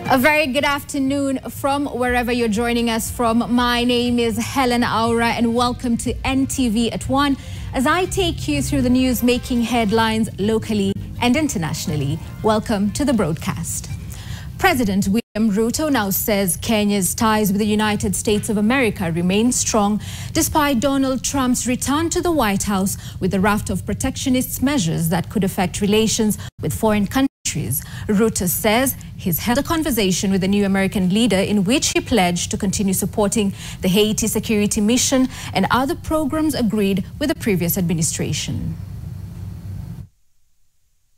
A very good afternoon from wherever you're joining us from. My name is Hellen Aura and welcome to NTV at 1 as I take you through the news making headlines locally and internationally. Welcome to the broadcast. President William Ruto now says Kenya's ties with the United States of America remain strong despite Donald Trump's return to the White House with a raft of protectionist measures that could affect relations with foreign countries. Ruto says he's held a conversation with the new American leader in which he pledged to continue supporting the Haiti security mission and other programs agreed with the previous administration.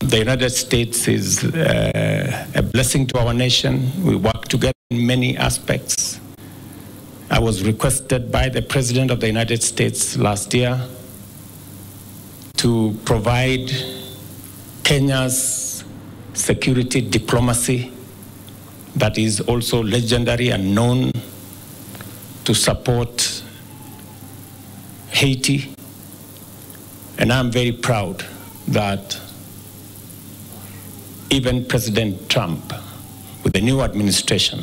The United States is a blessing to our nation. We work together in many aspects. I was requested by the President of the United States last year to provide Kenya's security diplomacy that is also legendary and known to support Haiti. And I'm very proud that even President Trump, with the new administration,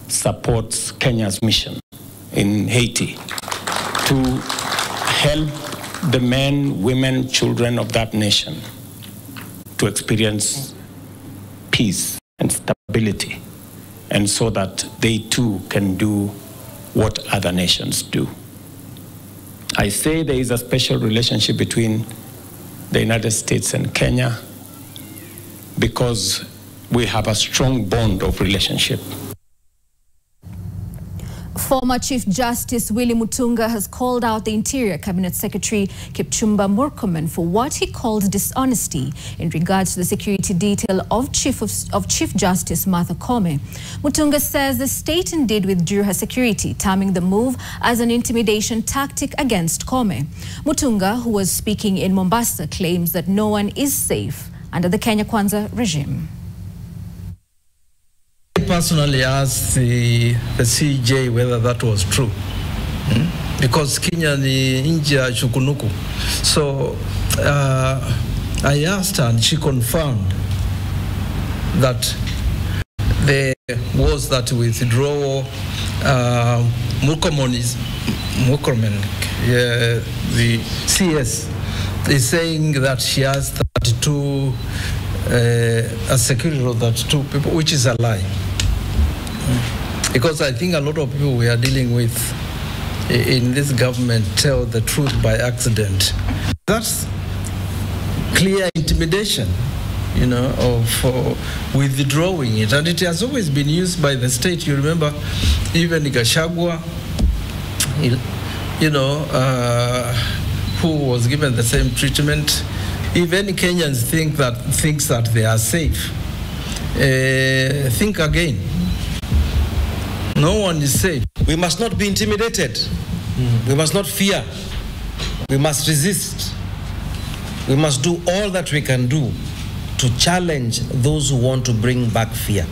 supports Kenya's mission in Haiti to help the men, women, children of that nation to experience peace and stability, and so that they too can do what other nations do. I say there is a special relationship between the United States and Kenya because we have a strong bond of relationship. Former Chief Justice Willie Mutunga has called out the Interior Cabinet Secretary Kipchumba Murkomen for what he calls dishonesty in regards to the security detail of Chief Justice Martha Koome. Mutunga says the state indeed withdrew her security, terming the move as an intimidation tactic against Koome. Mutunga, who was speaking in Mombasa, claims that no one is safe under the Kenya Kwanza regime. I personally asked the CJ whether that was true, because Kenya ni nchi ya shukunuku. So I asked her and she confirmed that there was that withdrawal. Murkomen, the CS, is saying that she has 32 a security of that 2 people, which is a lie. Because I think a lot of people we are dealing with in this government tell the truth by accident. That's clear intimidation, you know, of withdrawing it. And it has always been used by the state. You remember, even Gachagua, you know, who was given the same treatment. If any Kenyans thinks that they are safe, think again. No one is safe. We must not be intimidated. We must not fear. We must resist. We must do all that we can do to challenge those who want to bring back fear.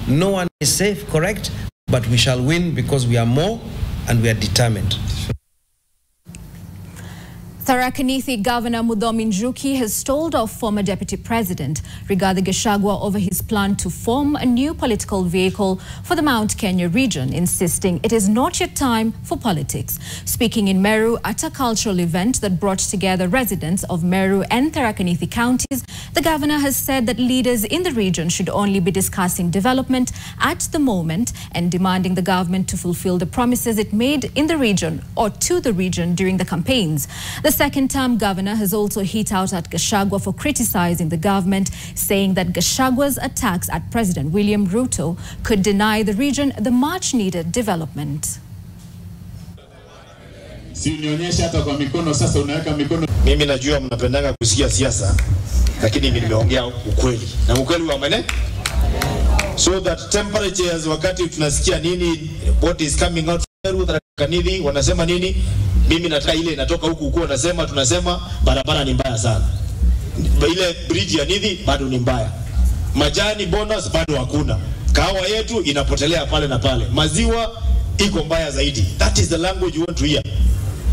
No one is safe, correct? But we shall win because we are more and we are determined. Thika Governor Njuki has told off former Deputy President Rigathi Gachagua over his plan to form a new political vehicle for the Mount Kenya region, insisting it is not yet time for politics. Speaking in Meru at a cultural event that brought together residents of Meru and Tharaka counties, the governor has said that leaders in the region should only be discussing development at the moment and demanding the government to fulfill the promises it made in the region or to the region during the campaigns. The second-term governor has also hit out at Gachagua for criticizing the government, saying that Gachagua's attacks at President William Ruto could deny the region the much-needed development. Mimi najua mnapendanga kusikia siasa, lakini mimi nimeongea ukweli. Na ukweli wa maana so that temperatures wakati tunasikia nini what is coming out kanidi wanasema nini, mimi nataka ile inatoka huku wanasema tunasema barabara ni mbaya sana. Ile bridge ya Nithi bado ni mbaya. Majani bonus bado hakuna. Kahawa yetu inapotelea pale na pale. Maziwa iko mbaya zaidi. That is the language you want to hear.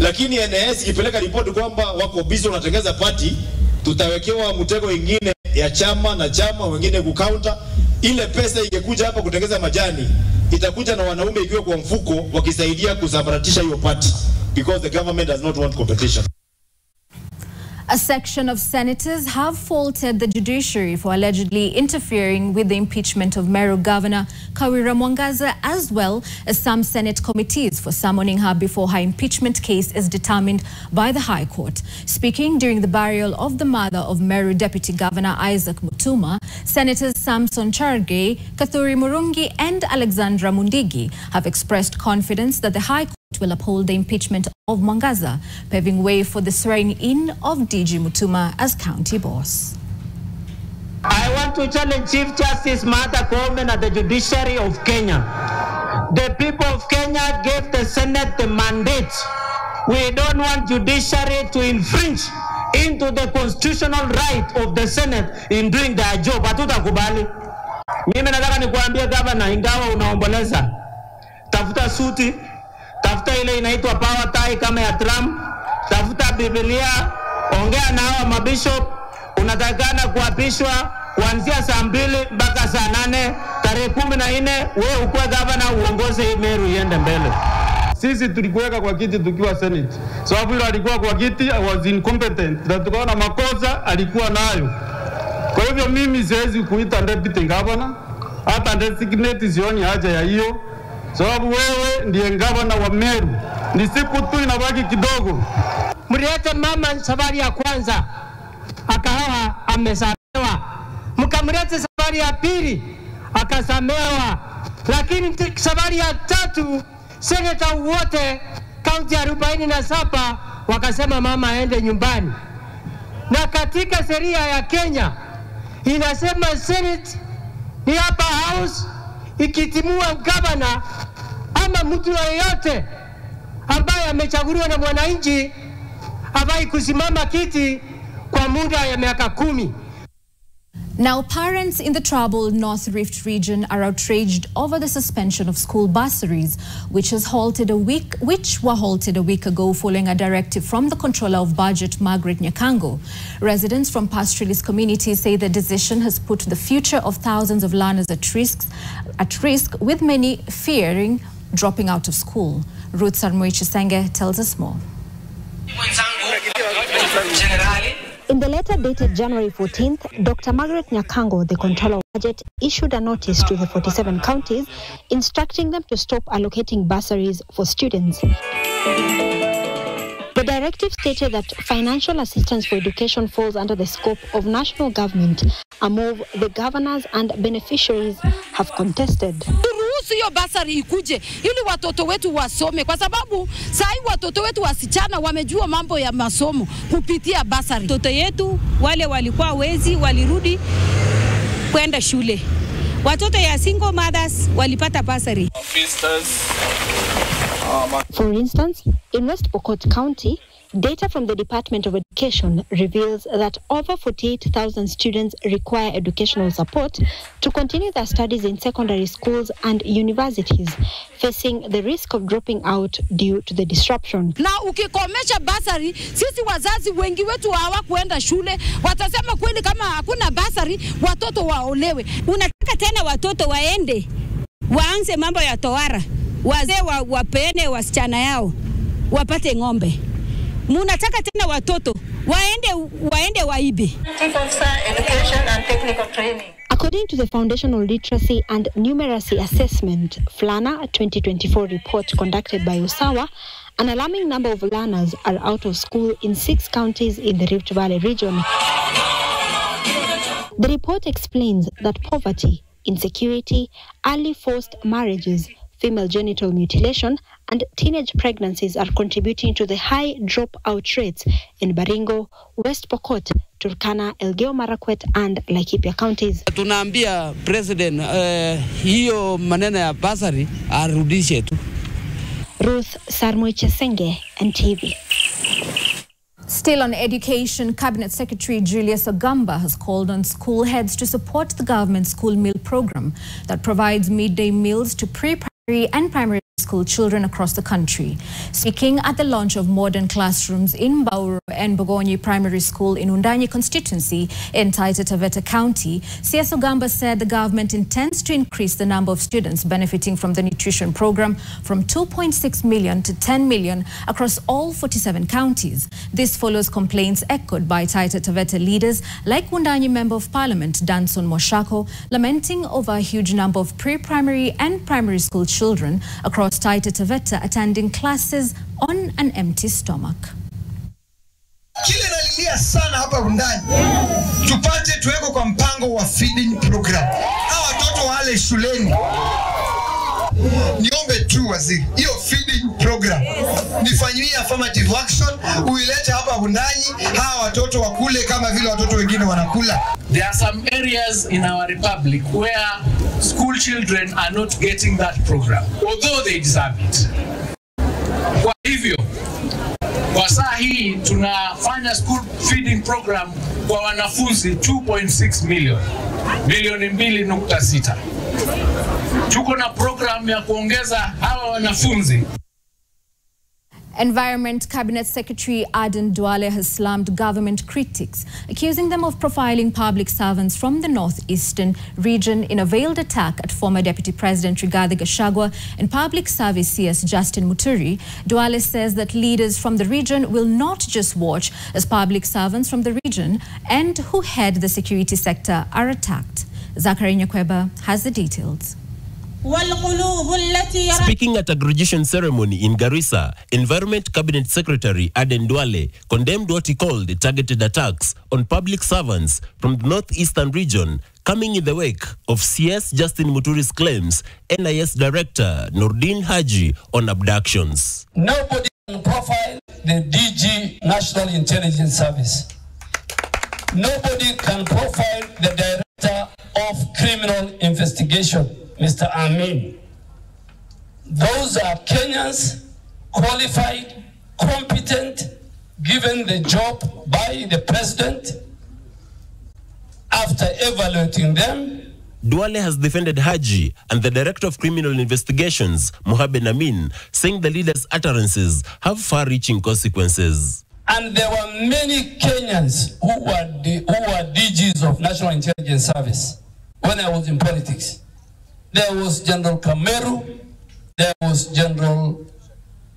Lakini NS ikipeleka ripoti kwamba wako busy wanatengeza party, tutawekewa mtego ingine ya chama na chama wengine kucounter. ile pesa ingekuja hapa kutengeza majani itakuja na wanaume ikiwa kwa mfuko wakisaidia kusambaratisha hiyo party, because the government does not want competition. A section of senators have faulted the judiciary for allegedly interfering with the impeachment of Meru Governor Kawira Mwangaza, as well as some Senate committees for summoning her before her impeachment case is determined by the High Court. Speaking during the burial of the mother of Meru Deputy Governor Isaac Mutuma, Senators Samson Charge, Kathuri Murungi and Alexandra Mundigi have expressed confidence that the High Court will uphold the impeachment of Mwangaza, paving way for the swearing-in of DG Mutuma as county boss. I want to challenge Chief Justice Martha Koome and the Judiciary of Kenya. The people of Kenya gave the Senate the mandate. We don't want Judiciary to infringe into the constitutional right of the Senate in doing their job. Hatutakubali. Mimi nataka nikuambie governor, ingawa unaomboleza, tafuta suti, tafuta ile inaitwa power tie kama ya Trump, tafuta Biblia, ongea na hawa mabishop, unatakana kuapishwa kuanzia saa 2 mpaka saa 8, tarehe 14 wewe ukuwe governor uongoze hii Meru iende mbele. Sisi tulikuweka kwa kiti tukiwa Senate. Sababu yule alikuwa kwa kiti was incompetent. Na tukaona makosa alikuwa nayo. Kwa hivyo mimi siwezi kuita deputy governor, hata designate sioni haja ya hiyo. Sababu wewe ndiye governor wa Meru. Ni siku tu inabaki kidogo. Mlete mama safari ya kwanza akawa amesamewa. Mkamlete safari ya pili akasamewa. Lakini safari ya tatu seneta wote kaunti 47 wakasema mama aende nyumbani. Na katika sheria ya Kenya inasema Senate ni hapa house ikitimua governor ama mtu yeyote ambaye amechaguliwa na mwananchi hafai kusimama kiti kwa muda ya miaka 10. Now, parents in the troubled North Rift region are outraged over the suspension of school bursaries, which were halted a week ago following a directive from the Controller of Budget, Margaret Nyakango. Residents from pastoralist communities say the decision has put the future of thousands of learners at risk, with many fearing dropping out of school. Ruth Sarmoichisenge tells us more. In the letter dated January 14th, Dr. Margaret Nyakango, the Controller of Budget, issued a notice to the 47 counties instructing them to stop allocating bursaries for students. The directive stated that financial assistance for education falls under the scope of national government, a move the governors and beneficiaries have contested. Hiyo basari ikuje ili watoto wetu wasome, kwa sababu sasa watoto wetu wasichana wamejua mambo ya masomo kupitia basari. Watoto yetu wale walikuwa wezi walirudi kwenda shule. Watoto ya single mothers walipata basari. For instance, in West Pokot County, data from the Department of Education reveals that over 48,000 students require educational support to continue their studies in secondary schools and universities, facing the risk of dropping out due to the disruption. Na ukikomesha basari, sisi wazazi wengi wetu hawakuenda shule, watasema kweli kama hakuna basari, watoto waolewe. Unataka tena watoto waende, waanze mambo ya tohara, wazee wapeane wasichana yao, wapate ng'ombe. Munataka tena watoto waende waibe. Education and technical training. According to the Foundational Literacy and Numeracy Assessment, FLANA 2024 report conducted by USAWA, an alarming number of learners are out of school in 6 counties in the Rift Valley region. The report explains that poverty, insecurity, early forced marriages, female genital mutilation, and teenage pregnancies are contributing to the high dropout rates in Baringo, West Pokot, Turkana, Elgeyo Marakwet, and Laikipia counties. Tunaambia President hiyo maneno ya basari arudishe tu. Ruth Sarmoichisenge, NTV. Still on education, Cabinet Secretary Julius Ogamba has called on school heads to support the government school meal program that provides midday meals to pre-primary and primary school children across the country. Speaking at the launch of modern classrooms in Bauru and Bogonyi Primary School in Undanyi constituency in Taita Taveta County, CS Ogamba said the government intends to increase the number of students benefiting from the nutrition program from 2.6 million to 10 million across all 47 counties. This follows complaints echoed by Taita Taveta leaders like Undanyi Member of Parliament Danson Moshako, lamenting over a huge number of pre-primary and primary school children across Taita Taveta attending classes on an empty stomach. Kile nalilia sana hapa Undanyi, tupate tuweko kwa mpango wa feeding program. Hawa watoto wale shuleni. Niombe tu waziri, hiyo feeding program nifanyie affirmative action, uilete hapa Undanyi, hawa watoto wakule kama vile watoto wengine wanakula. There are some areas in our republic where school children are not getting that program, although they deserve it. Kwa hivyo, kwa saa hii tunafanya school feeding program kwa wanafunzi 2.6 million, milioni 2.6. Tuko na program ya kuongeza hawa wanafunzi. Environment Cabinet Secretary Aden Duale has slammed government critics, accusing them of profiling public servants from the northeastern region in a veiled attack at former Deputy President Rigathi Gachagua and Public Service CS Justin Muturi. Duale says that leaders from the region will not just watch as public servants from the region and who head the security sector are attacked. Zachary Nyakweba has the details. Speaking at a graduation ceremony in Garissa, Environment Cabinet Secretary Aden Duale condemned what he called targeted attacks on public servants from the northeastern region, coming in the wake of CS Justin Muturi's claims NIS Director Nordin Haji on abductions. Nobody can profile the DG National Intelligence Service. Nobody can profile the Director of Criminal Investigation, Mr. Amin. Those are Kenyans, qualified, competent, given the job by the president. After evaluating them, Duale has defended Haji and the Director of Criminal Investigations, Mohamed Amin, saying the leader's utterances have far-reaching consequences. And there were many Kenyans who were DGs of National Intelligence Service when I was in politics. There was General Kameru, there was General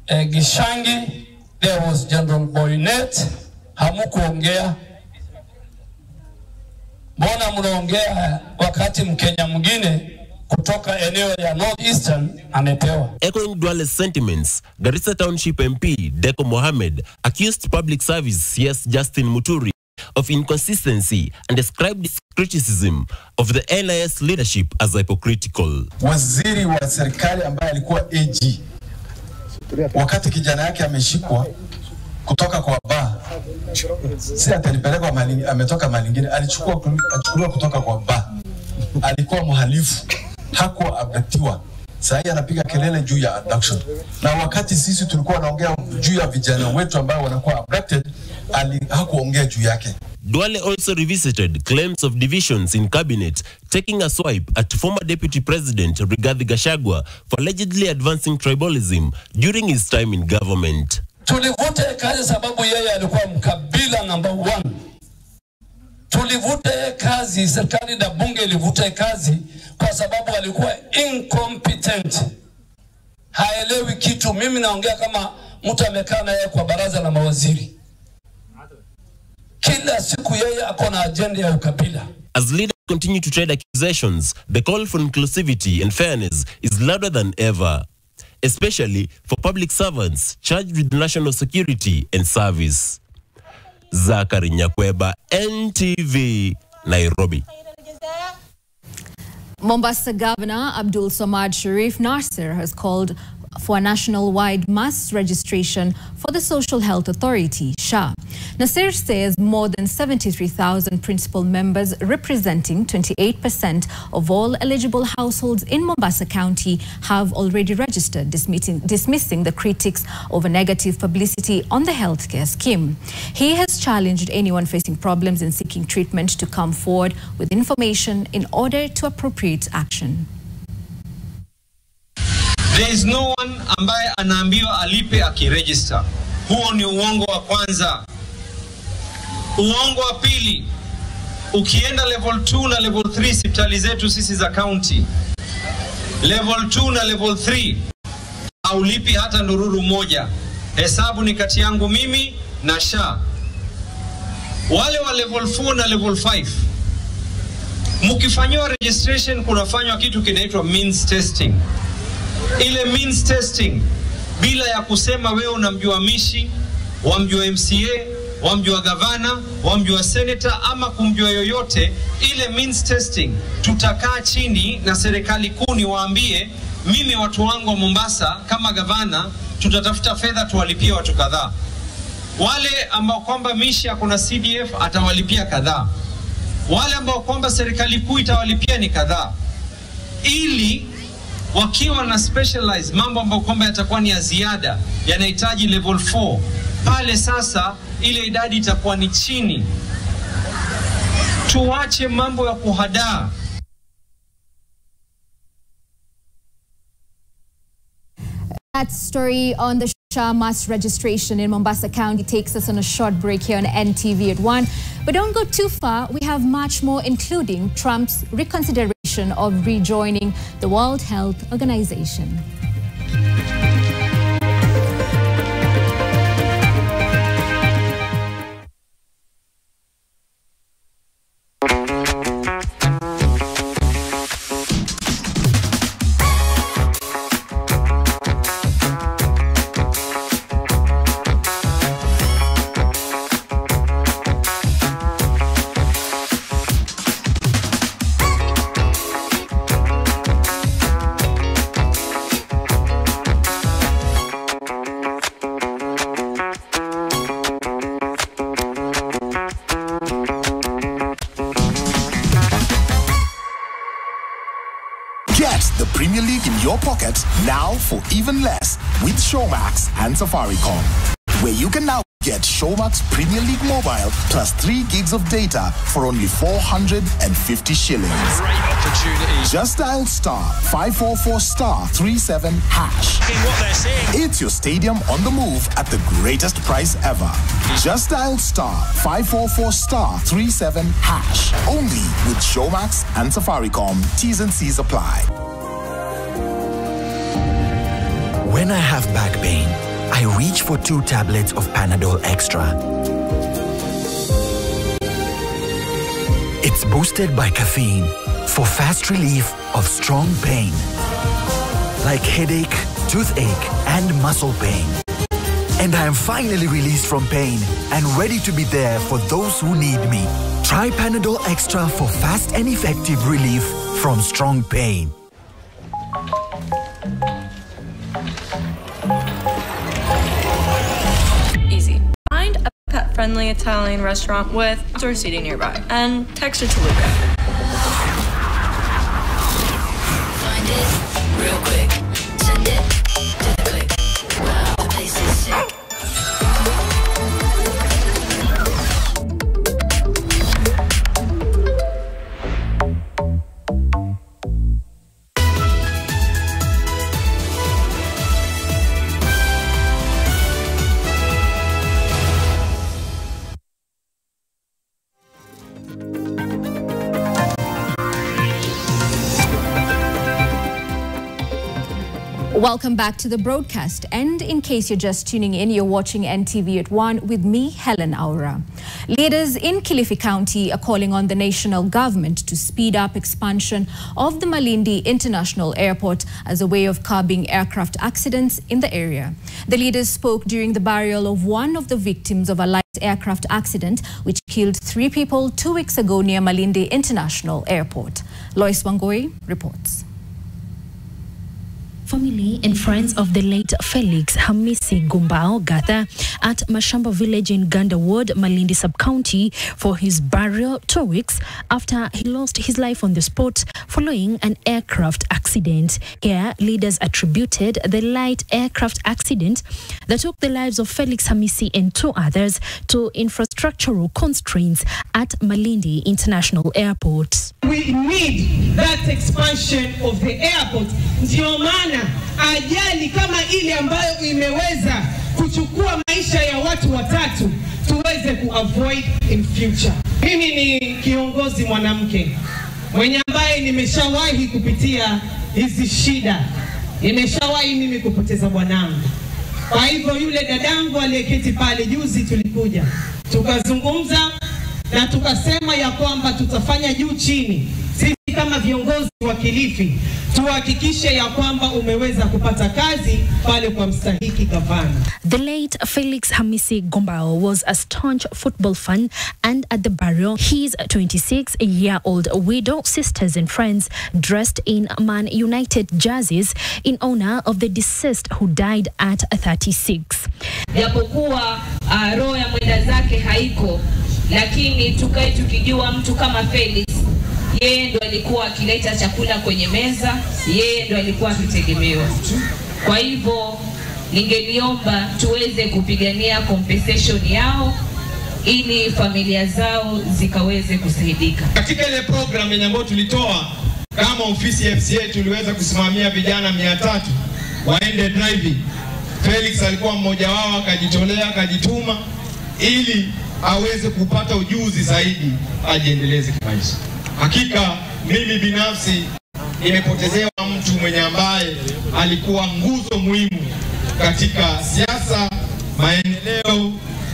Gishangi, there was General Boynet. Hamukuongea. Mbona mnaongea wakati Mkenya mwingine kutoka eneo ya Northeastern amepewa? Echoing Duale's sentiments, Garissa Township MP Deko Mohammed accused Public Service CS Justin Muturi of inconsistency and described his criticism of the NIS leadership as hypocritical. Waziri wa serikali ambaye alikuwa AG wakati kijana yake ameshikwa kutoka kwa bar, si atanipeleka Malindi, ametoka Malindi, alichukuliwa kutoka kwa bar, alikuwa mhalifu, hakuwa abductiwa. Sasa anapiga kelele juu ya abduction. Na wakati sisi tulikuwa naongea juu ya vijana wetu ambao wanakuwa abducted, hakuongea juu yake. Duale also revisited claims of divisions in cabinet, taking a swipe at former Deputy President Rigathi Gachagua for allegedly advancing tribalism during his time in government. Tulivuta kazi sababu yeye alikuwa mkabila number 1. Tulivuta kazi, serikali na bunge ilivuta kazi kwa sababu alikuwa incompetent. Haelewi kitu. Mimi naongea kama mtu amekaa na yeye kwa baraza la mawaziri. Kila siku yeye akona agenda ya ukabila. As leaders continue to trade accusations, the call for inclusivity and fairness is louder than ever, especially for public servants charged with national security and service. Zachary Nyakweba, NTV, Nairobi. Mombasa Governor Abdul Samad Sharif Nasser has called for a national-wide mass registration for the Social Health Authority, SHA. Nasser says more than 73,000 principal members representing 28% of all eligible households in Mombasa County have already registered, dismissing the critics over negative publicity on the healthcare scheme. He has challenged anyone facing problems in seeking treatment to come forward with information in order to appropriate action. The There is no one ambaye anaambiwa alipe akiregister. Huo ni uongo wa kwanza. Uongo wa pili, ukienda level 2 na level 3 hospitali zetu sisi za county, level 2 na level 3 haulipi hata ndururu moja. Hesabu ni kati yangu mimi na Sha. Wale wa level 4 na level 5, mkifanywa registration kunafanywa kitu kinaitwa means testing. Ile means testing, bila ya kusema wewe unamjua Mishi, wamjua MCA, wamjua gavana, wamjua senator ama kumjua yoyote, ile means testing tutakaa chini na serikali kuu ni waambie, mimi watu wangu wa Mombasa kama gavana tutatafuta fedha tuwalipie watu kadhaa. Wale ambao kwamba Mishi akona CDF atawalipia kadhaa. Wale ambao kwamba serikali kuu itawalipia ni kadhaa. Ili wakiwa na specialize mambo ambayo kwamba yatakuwa ni ya ziada, yanahitaji level 4, pale sasa ile idadi itakuwa ni chini. Tuache mambo ya kuhadaa. That story on the Shah mass registration in Mombasa County takes us on a short break here on NTV at 1. But don't go too far. We have much more, including Trump's reconsideration of rejoining the World Health Organization. The Premier League in your pocket now for even less with Showmax and Safaricom, where you can now get Showmax Premier League Mobile plus 3 gigs of data for only 450 shillings. Great opportunity. Just dial *544*37#. What they're seeing. It's your stadium on the move at the greatest price ever. Just dial *544*37#. Only with Showmax and Safaricom. T's and C's apply. When I have back pain, I reach for 2 tablets of Panadol Extra. It's boosted by caffeine for fast relief of strong pain, like headache, toothache, and muscle pain. And I am finally released from pain and ready to be there for those who need me. Try Panadol Extra for fast and effective relief from strong pain. Friendly Italian restaurant with outdoor seating nearby, and text it to Luca. Find it real quick, send it to the click. Wow, the place is sick. Welcome back to the broadcast. And in case you're just tuning in, you're watching NTV at 1 with me, Hellen Aura. Leaders in Kilifi County are calling on the national government to speed up expansion of the Malindi International Airport as a way of curbing aircraft accidents in the area. The leaders spoke during the burial of one of the victims of a light aircraft accident which killed 3 people 2 weeks ago near Malindi International Airport. Lois Wangoi reports. Family and friends of the late Felix Hamisi Gumbao gather at Mashamba village in Ganda Ward, Malindi sub-county for his burial 2 weeks after he lost his life on the spot following an aircraft accident. Here, leaders attributed the light aircraft accident that took the lives of Felix Hamisi and 2 others to infrastructural constraints at Malindi International Airport. We need that expansion of the airport. Ndio maana ajali kama ile ambayo imeweza kuchukua maisha ya watu watatu tuweze kuavoid in future. Mimi ni kiongozi mwanamke mwenye ambaye nimeshawahi kupitia hizi shida. Nimeshawahi mimi kupoteza bwanangu. Kwa hivyo yule dadangu aliyeketi pale juzi tulikuja, tukazungumza na tukasema ya kwamba tutafanya juu chini. Sisi kama viongozi wa Kilifi tuhakikishe ya kwamba umeweza kupata kazi pale kwa mstahiki gavana. The late Felix Hamisi Gumbao was a staunch football fan, and at the burial, his 26-year-old widow, sisters and friends dressed in Man United jerseys in honor of the deceased who died at 36. Japokuwa roho ya mwenda zake haiko, lakini tukae tukijua mtu kama Felix, yeye ndo alikuwa akileta chakula kwenye meza, yeye ndo alikuwa akitegemewa. Kwa hivyo ningeliomba tuweze kupigania compensation yao ili familia zao zikaweze kusaidika. Katika ile program yenye ambayo tulitoa kama ofisi ya FCA, tuliweza kusimamia vijana 300 waende driving. Felix alikuwa mmoja wao, akajitolea, akajituma ili aweze kupata ujuzi zaidi ajiendeleze kimaisha. Hakika mimi binafsi nimepotezewa mtu mwenye ambaye alikuwa nguzo muhimu katika siasa, maendeleo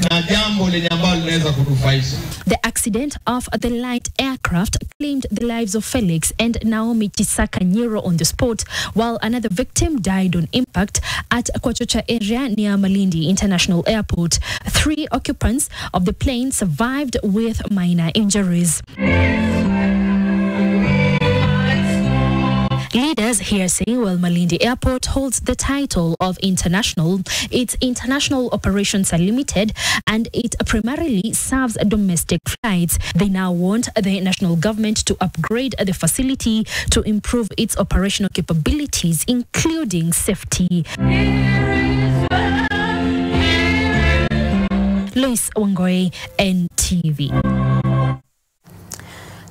na jambo lenye ambalo linaweza kutufaisha. The accident of the light aircraft claimed the lives of Felix and Naomi Chisaka Nyiro on the spot, while another victim died on impact at Kwachocha area near Malindi International Airport. 3 occupants of the plane survived with minor injuries. Leaders here say while Malindi Airport holds the title of international, its international operations are limited and it primarily serves domestic flights. They now want the national government to upgrade the facility to improve its operational capabilities, including safety. Luis Wangoe, NTV.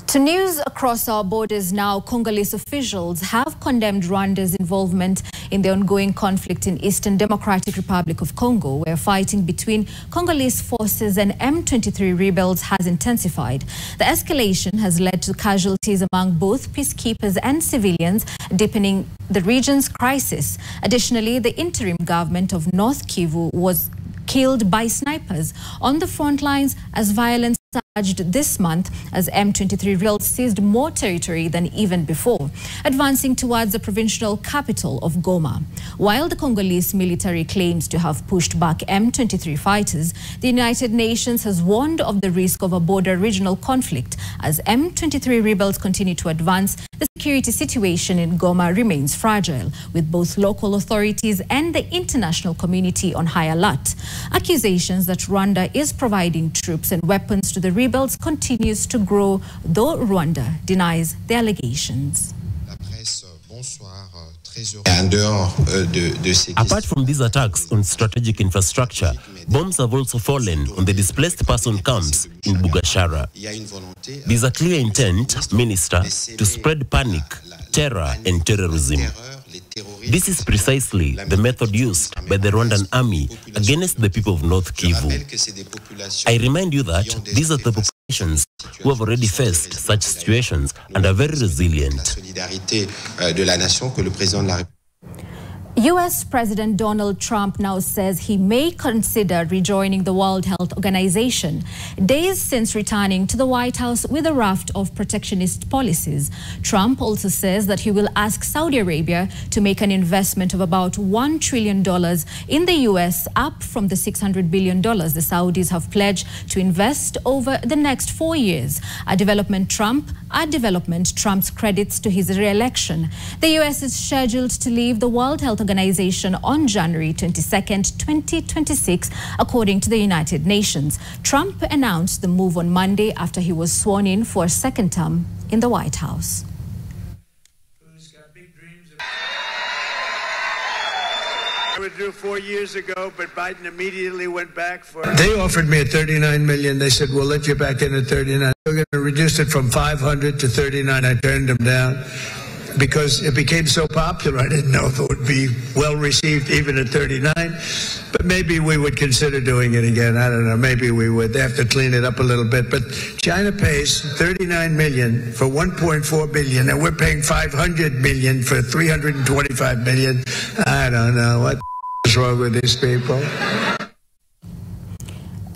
To news across our borders now, Congolese officials have condemned Rwanda's involvement in the ongoing conflict in Eastern Democratic Republic of Congo, where fighting between Congolese forces and M23 rebels has intensified. The escalation has led to casualties among both peacekeepers and civilians, deepening the region's crisis. Additionally, the interim government of North Kivu was killed by snipers on the front lines as violence surged this month as M23 rebels seized more territory than even before, advancing towards the provincial capital of Goma. While the Congolese military claims to have pushed back M23 fighters, the United Nations has warned of the risk of a border regional conflict. As M23 rebels continue to advance, the security situation in Goma remains fragile, with both local authorities and the international community on high alert. Accusations that Rwanda is providing troops and weapons to the rebels continues to grow, though Rwanda denies the allegations. Apart from these attacks on strategic infrastructure, bombs have also fallen on the displaced person camps in Bugashara. There's a clear intent, Minister, to spread panic, terror and terrorism. This is precisely the method used by the Rwandan army against the people of North Kivu. I remind you that these are the populations who have already faced such situations and are very resilient. U.S. President Donald Trump now says he may consider rejoining the World Health Organization, days since returning to the White House with a raft of protectionist policies. Trump also says that he will ask Saudi Arabia to make an investment of about $1 trillion in the U.S., up from the $600 billion the Saudis have pledged to invest over the next 4 years. A development Trump's credits to his re-election. The U.S. is scheduled to leave the World Health Organization on January 22nd, 2026, according to the United Nations. Trump announced the move on Monday after he was sworn in for a second term in the White House. I would do 4 years ago, but Biden immediately went back for... They offered me at $39 million. They said, we'll let you back in at 39. We're going to reduce it from 500 to 39. I turned them down. because it became so popular. I didn't know if it would be well received even at 39, but maybe we would consider doing it again. I don't know, maybe we would. They have to clean it up a little bit, but China pays 39 million for 1.4 billion, and we're paying 500 million for 325 million. I don't know what is wrong with these people.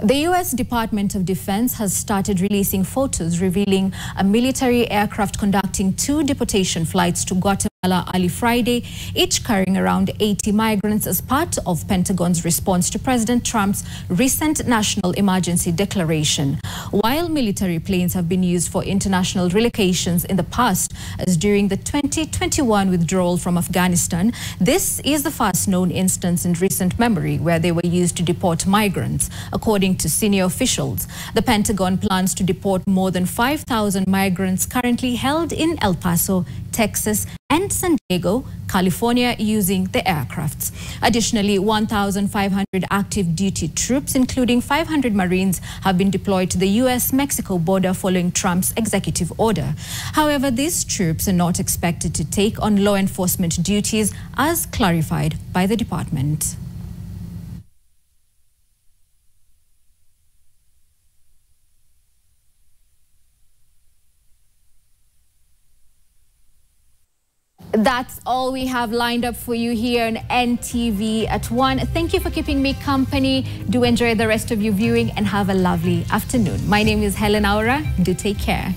The U.S. Department of Defense has started releasing photos revealing a military aircraft conducting 2 deportation flights to Guatemala early Friday, each carrying around 80 migrants as part of Pentagon's response to President Trump's recent national emergency declaration. While military planes have been used for international relocations in the past, as during the 2021 withdrawal from Afghanistan, this is the first known instance in recent memory where they were used to deport migrants. According to senior officials, the Pentagon plans to deport more than 5,000 migrants currently held in El Paso, Texas, and San Diego, California, using the aircrafts. Additionally, 1,500 active duty troops, including 500 Marines, have been deployed to the U.S.-Mexico border following Trump's executive order. However, these troops are not expected to take on law enforcement duties, as clarified by the department. That's all we have lined up for you here on NTV at 1. Thank you for keeping me company. Do enjoy the rest of your viewing and have a lovely afternoon. My name is Hellen Aura. Do take care.